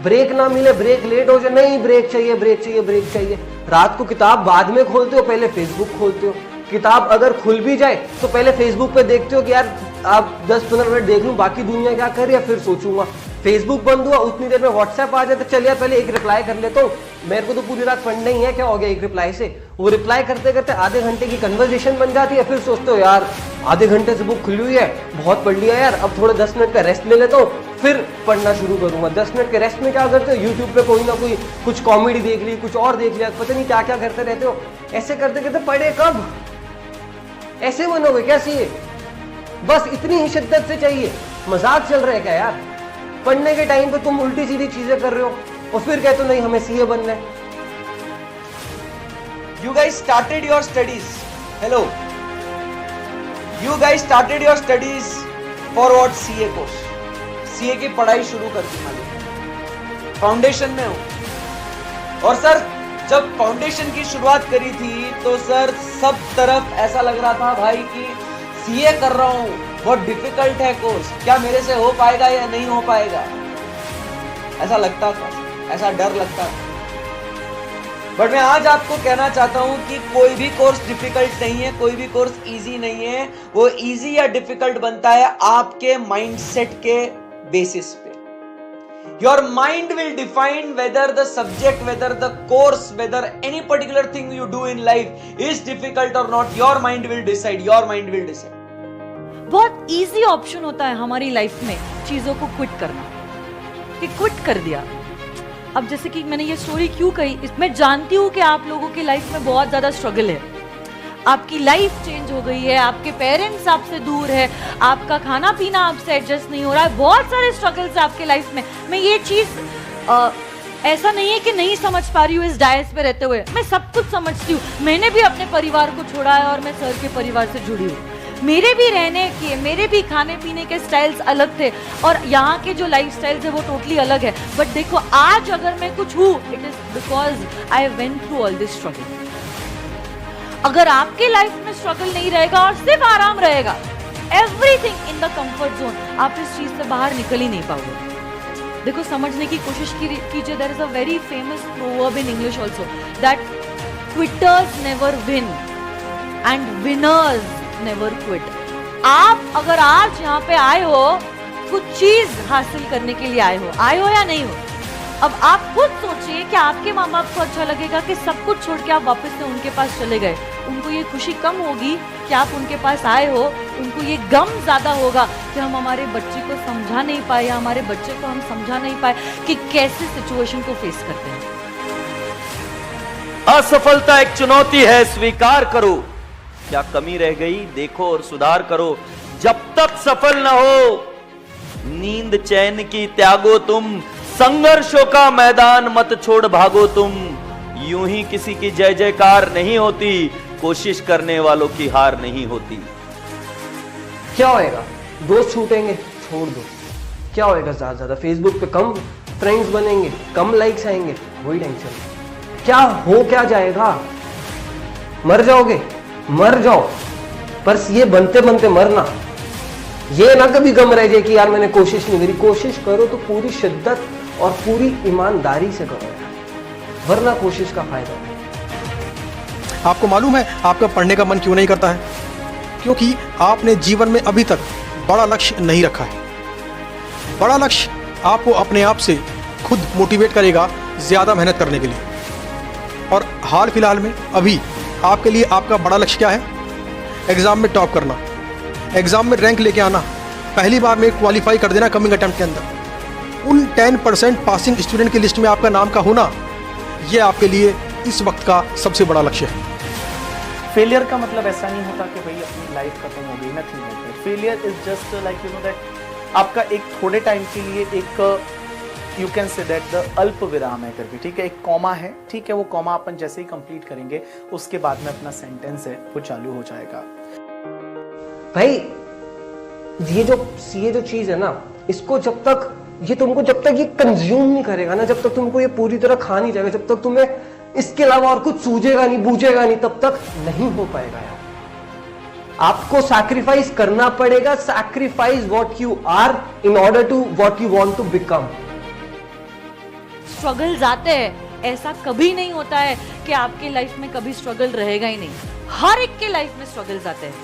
Break ना मिले, break late हो जाए, नहीं ब्रेक चाहिए, ब्रेक चाहिए, ब्रेक चाहिए। रात को किताब बाद में खोलते हो, पहले फेसबुक खोलते हो। किताब अगर खुल भी जाए तो पहले फेसबुक पे देखते हो कि यार आप 10-15 मिनट देख लूं, बाकी दुनिया क्या कर रही है फिर सोचूंगा। फेसबुक बंद हुआ, उतनी देर में व्हाट्सएप आ जाए तो चलिए पहले एक रिप्लाई कर लेता हूँ, मेरे को तो पूरी रात पढ़ना ही है, क्या हो गया एक रिप्लाई से। वो रिप्लाई करते करते आधे घंटे की कन्वर्सेशन बन जाती है, फिर सोचते हो यार आधे घंटे से बुक खुली हुई है, बहुत पढ़ लिया यार, अब थोड़ा 10 मिनट का रेस्ट ले लेता हूँ, फिर पढ़ना शुरू करूंगा। 10 मिनट के रेस्ट में क्या करते हो, यूट्यूब पे कोई ना कोई कुछ कॉमेडी देख ली, कुछ और देख लिया, पता नहीं क्या क्या करते रहते हो। ऐसे करते करते पढ़े कब, ऐसे बनोगे क्या सीए? बस इतनी ही शिद्दत से चाहिए। मजाक चल रहा है क्या यार? पढ़ने के टाइम पे तुम उल्टी सीधी चीजें कर रहे हो और फिर कहते हो नहीं हमें सीए बनना है। You guys started your studies. Hello. You guys started your studies for what? CA course. CA की पढ़ाई शुरू कर दी मालिक। फाउंडेशन में हूं। और सर जब फाउंडेशन की शुरुआत करी थी तो सर सब तरफ ऐसा लग रहा था भाई कि सीए कर रहा हूं, बहुत डिफिकल्ट है कोर्स, क्या मेरे से हो पाएगा या नहीं हो पाएगा, ऐसा लगता था, ऐसा डर लगता था। बट मैं आज आपको कहना चाहता हूं कि कोई भी कोर्स डिफिकल्ट नहीं है, कोई भी कोर्स इजी नहीं है। वो इजी या डिफिकल्ट बनता है आपके माइंडसेट के बेसिस पे। Your mind will define whether the subject, whether the course, whether any particular thing you do in life is difficult or not. Your mind will decide. Your mind will decide. बहुत easy option होता है हमारी life में चीजों को quit करना, कि quit कर दिया। अब जैसे कि मैंने ये स्टोरी क्यों कही, मैं जानती हूँ कि आप लोगों की लाइफ में बहुत ज्यादा स्ट्रगल है, आपकी लाइफ चेंज हो गई है, आपके पेरेंट्स आपसे दूर है, आपका खाना पीना आपसे एडजस्ट नहीं हो रहा है, बहुत सारे स्ट्रगल्स आपके लाइफ में। मैं ये चीज ऐसा नहीं है कि नहीं समझ पा रही हूँ इस डायस पे रहते हुए, मैं सब कुछ समझती हूँ। मैंने भी अपने परिवार को छोड़ा है और मैं सर के परिवार से जुड़ी हूँ। मेरे भी रहने के, मेरे भी खाने पीने के स्टाइल्स अलग थे और यहाँ के जो लाइफ स्टाइल्स है वो टोटली अलग है। बट देखो आज अगर मैं कुछ हूँ, it is because I went through all this struggle. अगर आपके लाइफ में स्ट्रगल नहीं रहेगा और सिर्फ आराम रहेगा, everything in the comfort zone, आप इस चीज से बाहर निकल ही नहीं पाओगे। देखो समझने की कोशिश कीजिए, there is a very famous proverb in English also that quitters never win and winners never quit. आप अगर आज यहाँ पे आए हो, कुछ चीज हासिल करने के लिए आए हो या नहीं हो, अब आप खुद सोचिए कि आपके माँ बाप को अच्छा लगेगा कि सब कुछ छोड़ के आप वापस से उनके पास चले गए। उनको ये खुशी कम होगी कि आप उनके पास आए हो, उनको ये गम ज्यादा होगा कि हम हमारे बच्चे को समझा नहीं पाए या हमारे बच्चे को हम समझा नहीं पाए कि कैसे सिचुएशन को फेस करते हैं। असफलता एक चुनौती है, स्वीकार करो। क्या कमी रह गई देखो और सुधार करो। जब तक सफल न हो नींद चैन की त्यागो तुम, संघर्षों का मैदान मत छोड़ भागो तुम। यूं ही किसी की जय जयकार नहीं होती, कोशिश करने वालों की हार नहीं होती। क्या होएगा, दोस्त छूटेंगे, छोड़ दो। क्या होएगा, ज्यादा फेसबुक पे कम फ्रेंड्स बनेंगे, कम लाइक्स आएंगे, वही टेंशन। क्या हो क्या जाएगा, मर जाओगे, मर जाओ, पर ये बनते बनते मरना। ये ना कभी गम रह जाए कि यार मैंने कोशिश नहीं करी। कोशिश करो तो पूरी शिद्दत और पूरी ईमानदारी से करो यार, वरना कोशिश का फायदा नहीं। आपको मालूम है आपका पढ़ने का मन क्यों नहीं करता है? क्योंकि आपने जीवन में अभी तक बड़ा लक्ष्य नहीं रखा है। बड़ा लक्ष्य आपको अपने आप से खुद मोटिवेट करेगा ज़्यादा मेहनत करने के लिए। और हाल फिलहाल में अभी आपके लिए आपका बड़ा लक्ष्य क्या है? एग्ज़ाम में टॉप करना, एग्ज़ाम में रैंक लेके आना, पहली बार में क्वालिफाई कर देना कमिंग अटेम्प्ट के अंदर। उन 10% पासिंग स्टूडेंट की लिस्ट में आपका नाम का होना, यह आपके लिए इस वक्त का सबसे बड़ा लक्ष्य है। फेलियर का मतलब ऐसा नहीं होता कि भाई अपनी लाइफ खत्म हो गई, nothing like that. Failure is just like you know that आपका एक थोड़े टाइम के लिए एक you can say that the अल्प विराम है करके, ठीक है, एक कॉमा है, ठीक है, वो कॉमा अपन जैसे ही कंप्लीट करेंगे उसके बाद में अपना सेंटेंस है वो चालू हो जाएगा। भाई ये जो चीज है ना, इसको जब तक ये कंज्यूम नहीं करेगा ना, जब तक तुमको ये पूरी तरह खा नहीं जाएगा, जब तक तुम्हें इसके अलावा और कुछ सूझेगा नहीं, बूझेगा नहीं, तब तक नहीं हो पाएगा यार। आपको सैक्रिफाइस करना पड़ेगा। Sacrifice what you are in order to what you want to become. Struggles आते हैं, ऐसा कभी नहीं होता है कि आपके लाइफ में कभी स्ट्रगल रहेगा ही नहीं। हर एक के लाइफ में स्ट्रगल्स आते हैं।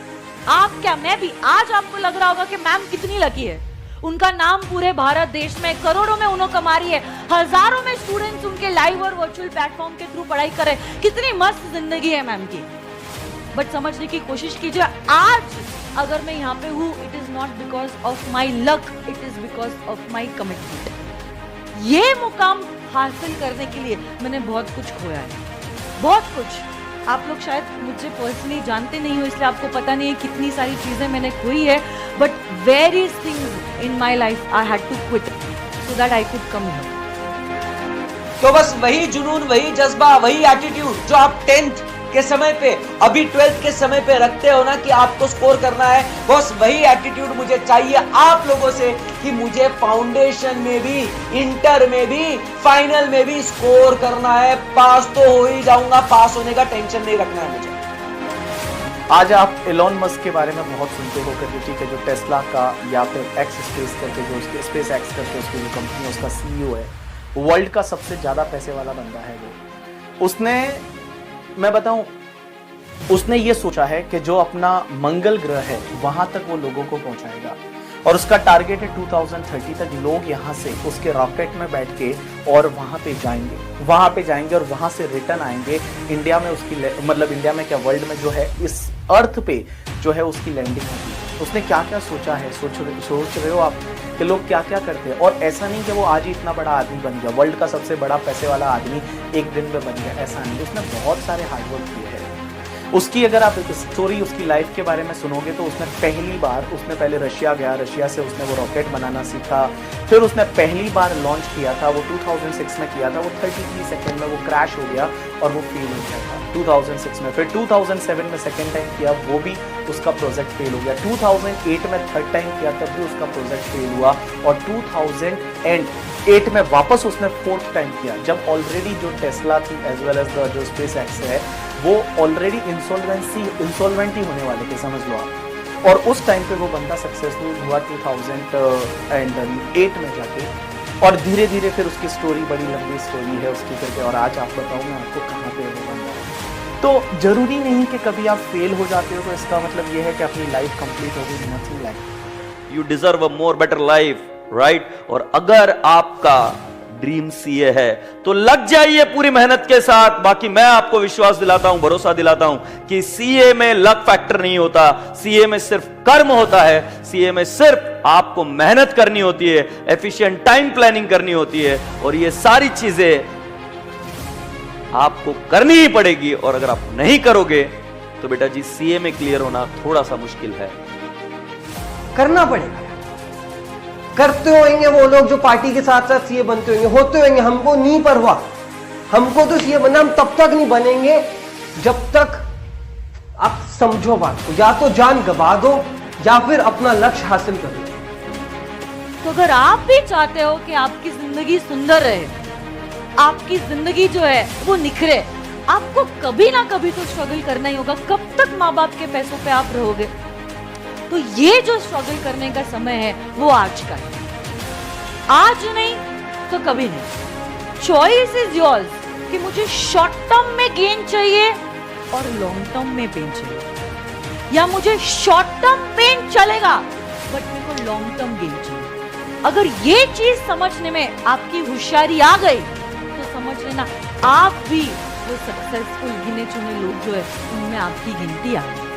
आप क्या, मैं भी। आज आपको लग रहा होगा कि मैम कितनी लकी है, उनका नाम पूरे भारत देश में करोड़ों में उन्होंने कमा रही है, हजारों में स्टूडेंट्स उनके लाइव और वर्चुअल प्लेटफॉर्म के थ्रू पढ़ाई कर रहे हैं, कितनी मस्त जिंदगी है मैम की। बट समझने की कोशिश कीजिए, आज अगर मैं यहाँ पे हूँ, it is not because of my luck, it is because of my commitment. ये मुकाम हासिल करने के लिए मैंने बहुत कुछ खोया है, बहुत कुछ। आप लोग शायद मुझे पर्सनली जानते नहीं हो, इसलिए आपको पता नहीं है कितनी सारी चीजें मैंने खोई है, but various things in my life I had to quit so that I could come here. तो बस वही जुनून, वही जज्बा, वही एटीट्यूड जो आप 10th के समय पे, अभी 12th के समय पे रखते हो ना कि आपको स्कोर करना है, बस वही एटीट्यूड मुझे चाहिए आप लोगों से कि मुझे फाउंडेशन में भी, इंटर में भी, फाइनल में भी स्कोर करना है। पास तो हो ही जाऊंगा, पास होने का टेंशन नहीं रखना है मुझे। आज आप एलोन मस्क के बारे में बहुत सुनते हो कि ठीक है, जो टेस्ला का या फिर एक्स स्पेस करके, जो उसके स्पेस एक्स करके उसकी जो कंपनी है, उसका सीईओ है, वर्ल्ड का सबसे ज्यादा पैसे वाला बंदा है वो। उसने, मैं बताऊं, उसने ये सोचा है कि जो अपना मंगल ग्रह है वहां तक वो लोगों को पहुंचाएगा, और उसका टारगेट है 2030 तक लोग यहां से उसके रॉकेट में बैठ के और वहां पे जाएंगे और वहां से रिटर्न आएंगे। इंडिया में उसकी, मतलब इंडिया में क्या, वर्ल्ड में जो है, इस अर्थ पे जो है उसकी लैंडिंग होगी। उसने क्या क्या सोचा है, सोच रहे हो आप कि लोग क्या क्या करते हैं। और ऐसा नहीं कि वो आज ही इतना बड़ा आदमी बन गया, वर्ल्ड का सबसे बड़ा पैसे वाला आदमी एक दिन में बन गया, ऐसा नहीं। उसने बहुत सारे हार्डवर्क किए हैं। उसकी अगर आप स्टोरी, उसकी लाइफ के बारे में सुनोगे तो उसने पहले रशिया गया, रशिया से उसने वो रॉकेट बनाना सीखा, फिर उसने पहली बार लॉन्च किया था, वो 2006 में किया था, वो 33 सेकंड में वो क्रैश हो गया और वो फेल हो गया था 2006 में। फिर 2007 में सेकंड टाइम किया, वो भी उसका प्रोजेक्ट फेल हो गया। 2008 में थर्ड टाइम किया, तब भी उसका प्रोजेक्ट फेल हुआ, और 2008 में वापस उसने फोर्थ टाइम किया, जब ऑलरेडी जो टेस्ला थी एज वेल एज जो स्पेस एक्स है, वो ऑलरेडी इंसॉल्वेंट ही होने वाले थे, समझ लो आप। और उस टाइम पे वो बंदा सक्सेसफुल हुआ 2008 में जाके, और धीरे धीरे फिर उसकी स्टोरी, बड़ी लंबी स्टोरी है उसकी करके। और आज आप बताऊं मैं आपको कहाँ पे वो बंदा है। तो जरूरी नहीं कि कभी आप फेल हो जाते हो तो इसका मतलब ये है कि अपनी लाइफ कंप्लीट हो गई, nothing like. You deserve a more better life, right? और अगर आपका ड्रीम सीए है तो लग जाइए पूरी मेहनत के साथ। बाकी मैं आपको विश्वास दिलाता हूं, भरोसा दिलाता हूं कि सीए में लक फैक्टर नहीं होता, सीए में सिर्फ कर्म होता है, सीए में सिर्फ आपको मेहनत करनी होती है, एफिशिएंट टाइम प्लानिंग करनी होती है, और ये सारी चीजें आपको करनी ही पड़ेगी। और अगर आप नहीं करोगे तो बेटा जी सीए में क्लियर होना थोड़ा सा मुश्किल है। करना पड़ेगा। करते होंगे वो लोग जो पार्टी के साथ साथ सीए बनते होते होंगे, हमको नहीं परवाह। हमको तो सीए बनना, हम तब तक नहीं बनेंगे जब तक आप समझो बात को, या तो जान गवा दो या फिर अपना लक्ष्य हासिल कर लो। तो अगर आप भी चाहते हो कि आपकी जिंदगी सुंदर रहे, आपकी जिंदगी जो है वो निखरे, आपको कभी ना कभी तो स्ट्रगल करना ही होगा। कब तक माँ बाप के पैसों पे आप रहोगे? तो ये जो स्ट्रगल करने का समय है वो आज का है, आज नहीं तो कभी नहीं। चॉइस इज योर्स कि मुझे शॉर्ट टर्म में गेन चाहिए और लॉन्ग टर्म में पेन चाहिए, या मुझे शॉर्ट टर्म पेन चलेगा बट मेरे को लॉन्ग टर्म गेन चाहिए। अगर ये चीज समझने में आपकी होशियारी आ गई तो समझ लेना आप भी वो सक्सेसफुल गिने चुने लोग जो है उनमें आपकी गिनती आ गई।